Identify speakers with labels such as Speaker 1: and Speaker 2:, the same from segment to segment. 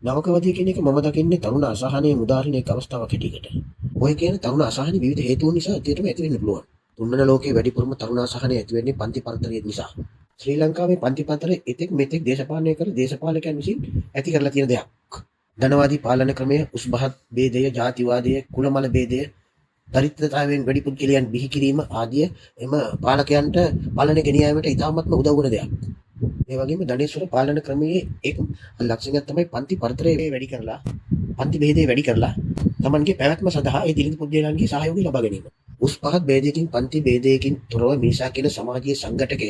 Speaker 1: නවකවදී කියන එක මම දකින්නේ තරුණ අසහනයේ උදාහරණයක අවස්ථාවක් හැටියට. ඔය කියන තරුණ අසහන විවිධ හේතුන් නිසා ඇත්තටම ඇති වෙන්න පුළුවන්. තුන්වන ලෝකයේ වැඩිපුරම තරුණ අසහනය ඇති වෙන්නේ පන්ති පරතරය නිසා. ශ්‍රී ලංකාවේ පන්ති පරතරය එතෙක් මෙතෙක් දේශපාලනය කර දේශපාලකයන් විසින් ඇති කරලා තියෙන දෙයක්. ධනවාදී පාලන ක්‍රමය, උස්බහත් ભેදය, ජාතිවාදය, කුලමල ભેදය, දරිද්‍රතාවයෙන් වැඩි පුද්ගලයන් බිහි කිරීම ආදිය එම පාලකයන්ට පාලනය ගෙන යාමට ඉතාමත්ම උදව් වන දෙයක්. ඒ වගේම ධනේශ්වර පාලන ක්‍රමයේ එක් ලක්ෂණයක් තමයි පන්ති පරතරය වැඩි කරලා, පන්ති ભેදය වැඩි කරලා තමන්ගේ පැවැත්ම සඳහා ඒ දිලිඳු පුද්ගලයන්ගේ සහයෝගය ලබා ගැනීම. උස් පහත් ભેදයකින් පන්ති ભેදයකින් තොරව මිනිසා කියන සමාජීය සංගඨකය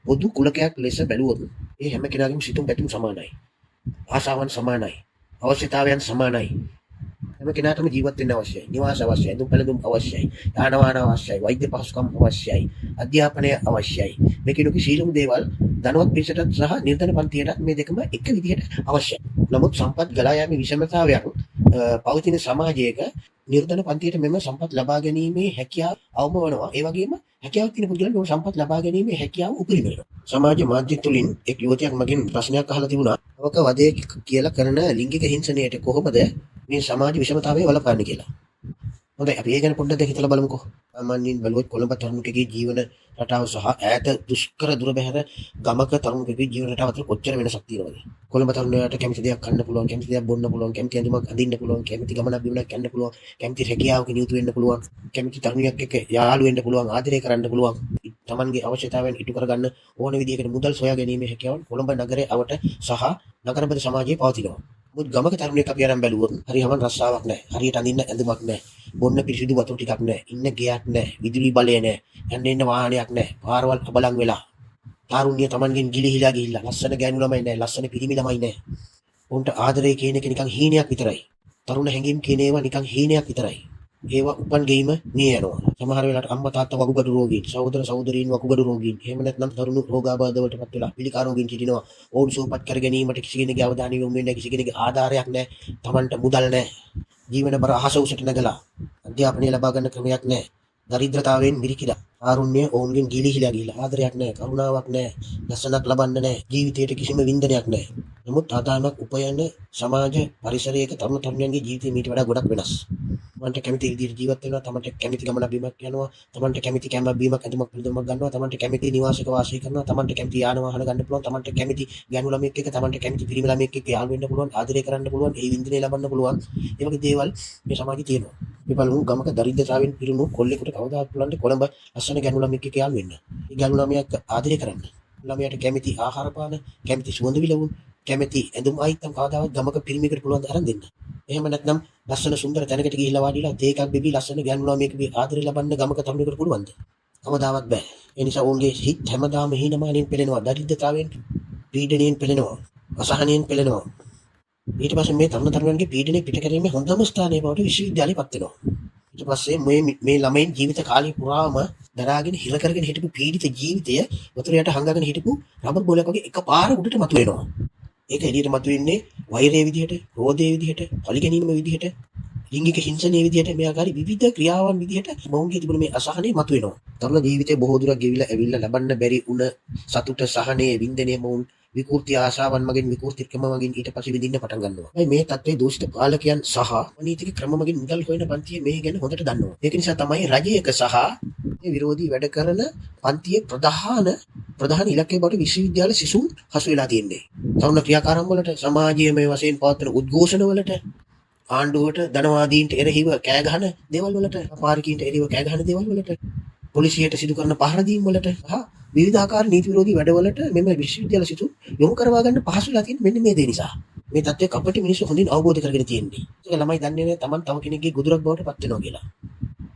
Speaker 1: පොදු කුලකයක් ලෙස බැලුවොත් ඒ හැම කෙනාගේම සිතුම් පැතුම් සමානයි. ආශාවන් සමානයි. අවශ්‍යතාවයන් සමානයි. හැම කෙනාටම ජීවත් වෙන්න අවශ්‍යයි. නිවාස අවශ්‍යයි. දුම් පැළඳුම් අවශ්‍යයි. යාන වාහන අවශ්‍යයි. වෛද්‍ය පහසුකම් අවශ්‍යයි. අධ්‍යාපනය අවශ්‍යයි. මේ කිනුකි සීලමු දේවල් ධනවත් පිරිසටත් සහ නිර්ධන පන්තියටත් මේ දෙකම එක විදිහට අවශ්‍යයි. නමුත් සම්පත් ගලා යාමේ විෂමතාවයන් පවතින සමාජයක නිර්ධන පන්තියට මෙම සම්පත් ලබා ගැනීමේ හැකියාව අවම වෙනවා. ඒ වගේම හැකියාවක් තියෙන පුද්ගලයන් මේ සම්පත් ලබා ගැනීමේ හැකියාව උපරිම වෙනවා. සමාජ මාධ්‍ය තුලින් එක් යුවතියක් මගෙන් ප්‍රශ්නයක් අහලා තිබුණා. අවක වදේ කියලා කරන ලිංගික හිංසනයට කොහොමද මේ සමාජ විෂමතාවය වළක්වන්නේ කියලා. හොඳයි අපි ඒ ගැන පොඩ්ඩක් හිතලා බලමුකෝ. සාමාන්‍යයෙන් බලුවොත් කොළඹ තරුණකගේ ජීවන රටාව සහ ඈත දුෂ්කර දුර බැහැර ගමක තරුණකගේ ජීවන රටාව අතර කොච්චර වෙනසක් තියෙනවද? කොළඹ තරුණයාට කැමති දෙයක් කන්න පුළුවන්, කැමති දෙයක් බොන්න පුළුවන්, කැමති ඇඳුමක් අඳින්න පුළුවන්, කැමති ගමනක් බිමනක් යන්න පුළුවන්, කැමති රැකියාවක නියුතු වෙන්න පුළුවන්, කැමති තරුණියක් එක්ක යාළු වෙන්න පුළුවන්, ආදරය කරන්න පුළුවන්. තමන්ගේ අවශ්‍යතාවයන් ඉටු කරගන්න ඕන විදිහකට මුදල් සොයා ගැනීමේ හැකියාව කොළඹ නගරයේ අවට සහ නගරබද සමාජයේ පවතිනවා. මුත් ගමක තරුණයෙක් අපි අරන් බැලුවොත් හරි හමන් රස්සාවක් නැහැ. හරියට අඳින්න ඇඳුමක් නැහැ. බොන්න පිරිසිදු වතුර ටිකක් නැහැ. ඉන්න ගෙයක් නැහැ. විදුලි බලය නැහැ. යන්න එන්න වාහනයක් නැහැ. පාරවල් අබලන් වෙලා. තාරුණ්‍ය තමන්ගෙන් ගිලිහිලා ගිහිල්ලා. ලස්සන ගෑනු ළමයි නැහැ. ලස්සන පිරිමි ළමයි නැහැ. උන්ට ආදරය කියන එක නිකන් හීනයක් විතරයි. තරුණ හැඟීම් කියන ඒවා නිකන් හීනයක් විතරයි. ඒවා උපන් ගෙයිම මිය යනවා. සමහර වෙලාවට අම්මා තාත්තා වකුගඩු රෝගීන්, සහෝදර සහෝදරීන් වකුගඩු රෝගීන්, එහෙම නැත්නම් තරුණ රෝගාබාධ වලටපත් වෙලා පිළිකා රෝගීන් සිටිනවා. ඔවුන් සුවපත් කර ගැනීමට කිසි කෙනෙකුගේ අවධානය යොමු වෙන්නේ නැහැ. කිසි කෙනෙකුගේ ආධාරයක් නැහැ. Tamanට මුදල් නැහැ. ජීවන බර අහස උසට නැගලා අධ්‍යාපනය ලබා ගන්න ක්‍රමයක් නැහැ. දරිද්‍රතාවයෙන් මිරිකිලා ආරුණ්‍ය ඔවුන්ගෙන් ගිලිහිලා ගිහිලා ආදරයක් නැහැ, කරුණාවක් නැහැ, ලස්සනක් ලබන්න නැහැ, ජීවිතයට කිසිම වින්දනයක් නැහැ. නමුත් ආදානක් උපයන සමාජ පරිසරයක තරුණ තරුණියන්ගේ ජීවිතය මීට වඩා ගොඩක් වෙනස්. තමන්ට කැමති විදිහට ජීවත් වෙනවා, තමන්ට කැමති ගමනක් බීමක් යනවා, තමන්ට කැමති කැමක් බීමක් ඇඳුමක් පිළිදමක් ගන්නවා, තමන්ට කැමති නිවාසයක වාසය කරනවා, තමන්ට කැමති යාන වාහන ගන්න පුළුවන්, තමන්ට කැමති ගෑනු ළමයෙක් එක්ක, තමන්ට කැමති පිරිමි ළමයෙක් එක්ක යාළු වෙන්න පුළුවන්, ආදරය කරන්න පුළුවන්, ඒ වින්දනය ලබන්න පුළුවන්. ඒ වගේ දේවල් මේ සමාජයේ තියෙනවා. මේ බලමු ගමක දරිද්‍රතාවයෙන් පිරුණු කොල්ලෙකුට කවදාවත් පුළුවන් කොළඹ ලස්සන ගෑනු ළමයෙක් එක්ක යාළු වෙන්න. ඒ ගෑනු ළමයාට ආදරය කරන්න. ළමයාට කැමති ආහාර පාන, කැමති සුවඳ විලවුන්, කැමති ඇඳුම් ආයිත්තම් කවදාවත් ගමක පිරිමිකට පුළුවන් ද අරන් දෙන්න. එහෙම නැත්නම් ලස්සන සුන්දර තැනකට ගිහිල්ලා වාඩිලා තේ එකක් බිබී ලස්සන ගෑනු ළමයෙකුගේ ආදරය ලබන්න ගමක තරුණයෙකුට පුළුවන්ද? කවදාවත් බෑ. ඒ නිසා ඔවුන්ගේ හිත් හැමදාම හීනමානෙන් පෙළෙනවා, දරිද්‍රතාවයෙන්, පීඩණයෙන් පෙළෙනවා, අසහනයෙන් පෙළෙනවා. ඊට පස්සේ මේ තරුණ තරුණයන්ගේ පීඩනය පිට කිරීමේ හොඳම ස්ථානය බවට විශ්වවිද්‍යාලයපත් වෙනවා. ඊට පස්සේ මේ ළමයින් ජීවිත කාලය පුරාම දරාගෙන හිර කරගෙන හිටපු පීඩිත ජීවිතය වතුර යට හංගගෙන හිටපු රබර් බෝලයක් වගේ එකපාර උඩට මතුවෙනවා. ඒක එළියට මතුවෙන්නේ වෛරයේ විදිහට, රෝධයේ විදිහට, පරිගැනීමේ විදිහට, ලිංගික හිංසනයේ විදිහට, මේ ආකාරي විවිධ ක්‍රියාවන් විදිහට මොවුන්ගේ තිබුණ මේ අසහනය මතුවෙනවා. තරුණ ජීවිතේ බොහෝ දුරක් ගෙවිලා ඇවිල්ලා ලබන්න බැරි උන සතුට, සහනය, වින්දනය මොවුන් විකෘති ආශාවන් මගින්, විකෘති ක්‍රම මගින් ඊට පස්සේ විඳින්න පටන් ගන්නවා. මේ තත්ත්වයේ දූෂිත පාලකයන් සහ නීතික ක්‍රම මගින් මුදල් හොයන පන්තිය මේ ගැන හොඳට දන්නවා. ඒක නිසා තමයි රජයක සහ මේ විරෝධී වැඩ කරන පන්තියේ ප්‍රධාන ඉලක්කය බවට විශ්වවිද්‍යාල සිසුන් හසු වෙලා තියෙන්නේ. තරුණ ක්‍රියාකාරම් වලට, සමාජීය මේ වශයෙන් පවත්වන උද්ඝෝෂණ වලට, ආණ්ඩුවට ධනවාදීන්ට එරෙහිව කෑ ගහන දේවල් වලට, පාරිකීන්ට එරෙහිව කෑ ගහන දේවල් වලට, පොලිසියට සිදු කරන පහර දීම් වලට සහ විවිධාකාර නීති විරෝධී වැඩවලට මෙම විශ්වවිද්‍යාල සිසු යොමු කරවා ගන්න පහසු වෙලා තියෙන්නේ මෙන්න මේ දේ නිසා. මේ தත්ත්වය කපටි මිනිස්සු හොඳින් අවබෝධ කරගෙන තියෙන්නේ. ඒක ළමයි දන්නේ නැහැ Taman තව කෙනෙක්ගේ ගොදුරක් බවට පත් වෙනවා කියලා.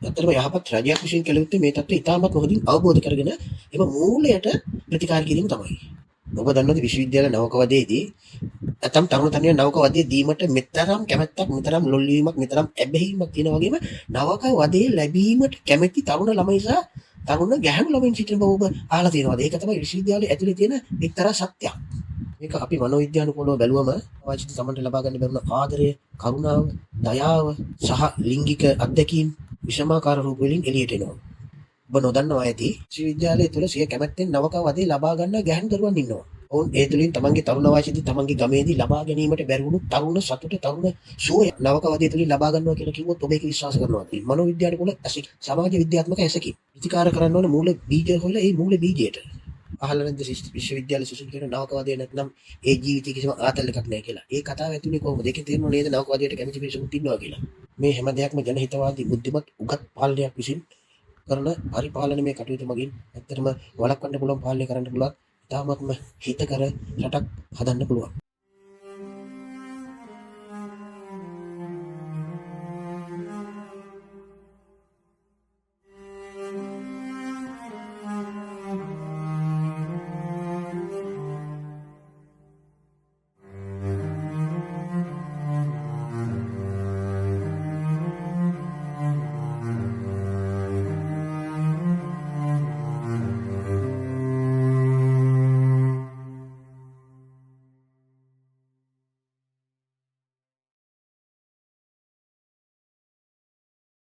Speaker 1: ඇත්තටම යහපත් රජයක් විසින් කළ යුත්තේ මේ தත්ත්වය ඉතාමත් හොඳින් අවබෝධ කරගෙන එම මූලයට ප්‍රතිකාර කිරීම තමයි. ඔබ දන්නවද විශ්වවිද්‍යාල නවකවදේදී නැත්නම් තරුණ තනිය නවකවදේ දීමට මෙතරම් කැමැත්තක්, මෙතරම් ලොල්වීමක්, මෙතරම් ඇබ්බැහිමක් තියෙන වගේම නවකවදේ ලැබීමට කැමැති තරුණ ළමයි සහ තරුණ ගැහැණු ළමයින් සිටින බව ඔබ අහලා තියෙනවද? ඒක තමයි විශ්වවිද්‍යාලයේ ඇතුලේ තියෙන එක්තරා සත්‍යයක්. මේක අපි මනෝවිද්‍යානුකූලව බැලුවම වාචික තමන්ට ලබා ගන්න බැරුණ ආදරය, කරුණාව, දයාව සහ ලිංගික අත්දැකීම් විෂමාකාර රූප වලින් එළියට එනවා. ඔබ නොදන්නවා ඇති විශ්වවිද්‍යාලය තුළ සිය කැමැත්තෙන් නවකවදේ ලබා ගන්න ගැහැණු දරුවන් ඉන්නවා. ඔවුන් ඒ තුළින් තමන්ගේ තරුණ වයසේදී තමන්ගේ ගමේදී ලබා ගැනීමට බැරි වුණු තරුණ සතුට තරුණ සුවය නවකවාදයේ තුළින් ලබා ගන්නවා කියලා කිව්වොත් ඔබ ඒක විශ්වාස කරනවා. මනෝවිද්‍යානුකූල ඇසකින් සමාජ විද්‍යාත්මක ඇසකින් ප්‍රතිකාර කරන්න ඕන මූල බීජය හොයලා ඒ මූල බීජයට අහලා නැද්ද විශ්වවිද්‍යාල සිසුන් කියන නවකවාදය නැත්නම් ඒ ජීවිතේ කිසිම ආතල් එකක් නැහැ කියලා. ඒ කතාව ඇතුලේ කොහොමද? ඒකේ තේරෙනව නේද නවකවාදයට කැමති මිනිස්සුත් ඉන්නවා කියලා. මේ හැම දෙයක්ම ජනහිතවාදී බුද්ධිමත් උගත් පාලනයක් විසින් කරන පරිපාලනමය කටයුතු මගින් ඇත්තටම වළක්වන්න පුළුවන් පාලනය කරන්න පුළුවන්. තාමත්ම හිතකර රටක් හදන්න පුළුවන්.